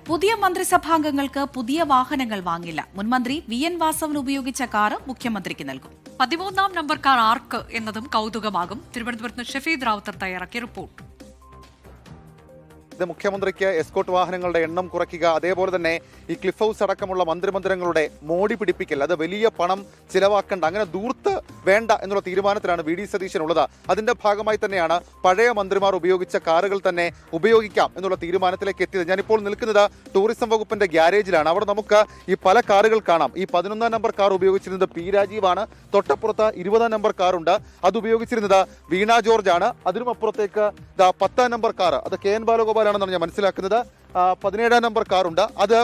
പുതിയ മന്ത്രിസഭാംഗങ്ങൾക്ക് പുതിയ വാഹനങ്ങൾ വാങ്ങില്ല. മുൻമന്ത്രി VN വാസവൻ ഉപയോഗിച്ച കാർ മുഖ്യമന്ത്രിക്ക് നൽകും. 13ാം നമ്പർ കാർ ആർക്ക് എന്നതും കൗതുകമാകും. തിരുവനന്തപുരത്ത് ഷഫീദ് റാവുത്തർ തയ്യാറാക്കിയ റിപ്പോർട്ട്. ഇത് മുഖ്യമന്ത്രിക്ക് എസ്കോട്ട് വാഹനങ്ങളുടെ എണ്ണം കുറയ്ക്കുക, അതേപോലെ തന്നെ ഈ ക്ലിഫ് ഹൗസ് അടക്കമുള്ള മന്ത്രിമന്ദിരങ്ങളുടെ മോടി പിടിപ്പിക്കൽ, അത് വലിയ പണം ചിലവാക്കേണ്ട, അങ്ങനെ ദൂർത്ത് വേണ്ട എന്നുള്ള തീരുമാനത്തിലാണ് VD സതീശൻ ഉള്ളത്. അതിന്റെ ഭാഗമായി തന്നെയാണ് പഴയ മന്ത്രിമാർ ഉപയോഗിച്ച കാറുകൾ തന്നെ ഉപയോഗിക്കാം എന്നുള്ള തീരുമാനത്തിലേക്ക് എത്തിയത്. ഞാനിപ്പോൾ നിൽക്കുന്നത് ടൂറിസം വകുപ്പിന്റെ ഗ്യാരേജിലാണ്. അവിടെ നമുക്ക് ഈ പല കാറുകൾ കാണാം. ഈ 11ാം നമ്പർ കാർ ഉപയോഗിച്ചിരുന്നത് P രാജീവാണ്. തൊട്ടപ്പുറത്ത് 20ാം നമ്പർ കാറുണ്ട്, അത് ഉപയോഗിച്ചിരുന്നത് വീണ ജോർജ് ആണ്. അതിനും അപ്പുറത്തേക്ക് 10ാം നമ്പർ കാർ അത് KN ബാലഗോപാലാണെന്നാണ് ഞാൻ മനസ്സിലാക്കുന്നത്. 17ാം നമ്പർ കാറുണ്ട്, അത്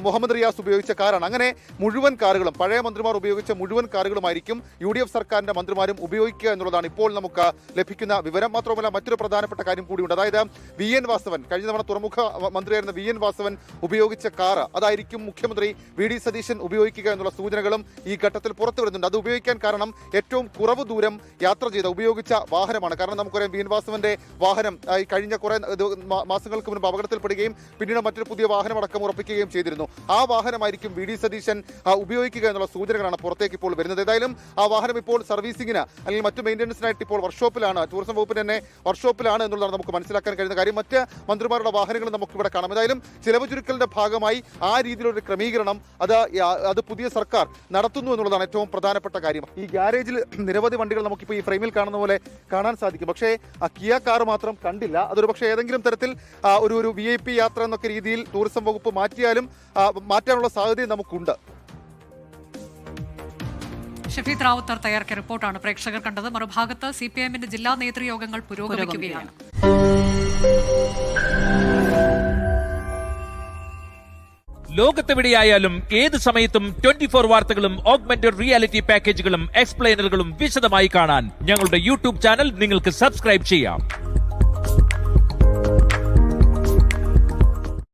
മുഹമ്മദ് റിയാസ് ഉപയോഗിച്ച കാറാണ്. അങ്ങനെ മുഴുവൻ കാറുകളും പഴയ മന്ത്രിമാർ ഉപയോഗിച്ച മുഴുവൻ കാറുകളുമായിരിക്കും UDF സർക്കാരിന്റെ മന്ത്രിമാരും ഉപയോഗിക്കുക എന്നുള്ളതാണ് ഇപ്പോൾ നമുക്ക് ലഭിക്കുന്ന വിവരം. മാത്രമല്ല മറ്റൊരു പ്രധാനപ്പെട്ട കാര്യം കൂടിയുണ്ട്. അതായത് VN വാസവൻ, കഴിഞ്ഞ തവണ തുറമുഖ മന്ത്രിയായിരുന്ന VN വാസവൻ ഉപയോഗിച്ച കാറ് അതായിരിക്കും മുഖ്യമന്ത്രി VD സതീശൻ ഉപയോഗിക്കുക എന്നുള്ള സൂചനകളും ഈ ഘട്ടത്തിൽ പുറത്തു വരുന്നുണ്ട്. അത് ഉപയോഗിക്കാൻ കാരണം ഏറ്റവും കുറവ് ദൂരം യാത്ര ചെയ്ത ഉപയോഗിച്ച വാഹനമാണ്. കാരണം നമുക്കറിയാം VN വാസവന്റെ വാഹനം കഴിഞ്ഞ കുറെ മാസങ്ങൾക്ക് മുൻപ് അപകടത്തിൽപ്പെടുകയും പിന്നീട് മറ്റൊരു പുതിയ വാഹനം അടക്കം ഉറപ്പിക്കുകയും ചെയ്തിരുന്നു. ആ വാഹനമായിരിക്കും VD സതീശൻ ഉപയോഗിക്കുക എന്നുള്ള സൂചനകളാണ് പുറത്തേക്ക് ഇപ്പോൾ വരുന്നത്. ഏതായാലും ആ വാഹനം ഇപ്പോൾ സർവീസിങ്ങിന് അല്ലെങ്കിൽ മറ്റു മെയിൻ്റനൻസിനായിട്ട് ഇപ്പോൾ വർക്ക്ഷോപ്പിലാണ്, ടൂറിസം വകുപ്പിന് തന്നെ വർക്ക്ഷോപ്പിലാണ് എന്നുള്ളതാണ് നമുക്ക് മനസ്സിലാക്കാൻ കഴിയുന്ന കാര്യം. മറ്റ് മന്ത്രിമാരുടെ വാഹനങ്ങൾ നമുക്ക് ഇവിടെ കാണാം. ഏതായാലും ചിലവ് ചുരുക്കലിന്റെ ഭാഗമായി ആ രീതിയിലൊരു ക്രമീകരണം അത് പുതിയ സർക്കാർ നടത്തുന്നു എന്നുള്ളതാണ് ഏറ്റവും പ്രധാനപ്പെട്ട കാര്യം. ഈ ഗ്യാരേജിൽ നിരവധി വണ്ടികൾ നമുക്കിപ്പോൾ ഈ ഫ്രെയിമിൽ കാണുന്ന പോലെ കാണാൻ സാധിക്കും. പക്ഷേ ആ കിയ കാർ മാത്രം കണ്ടില്ല. അതൊരു പക്ഷേ ഏതെങ്കിലും തരത്തിൽ ഒരു VIP യാത്ര എന്നൊക്കെ രീതിയിൽ ടൂറിസം വകുപ്പ് മാറ്റാനുള്ള സാധ്യതയും നമുക്കുണ്ട്. ഷഫീദ് റാവുത്തർ തയ്യാറാക്കിയ റിപ്പോർട്ടാണ് പ്രേക്ഷകർ കണ്ടത്. മറുഭാഗത്ത് CPIMന്റെ ജില്ലാ നേതൃയോഗങ്ങൾ പുരോഗമിക്കുകയാണ്. ലോകത്തെവിടെയായാലും ഏത് സമയത്തും 24 വാർത്തകളും ഓഗ്മെന്റഡ് റിയാലിറ്റി പാക്കേജുകളും എക്സ്പ്ലെയിനറുകളും വിശദമായി കാണാൻ ഞങ്ങളുടെ YouTube ചാനൽ നിങ്ങൾക്ക് സബ്സ്ക്രൈബ് ചെയ്യാം.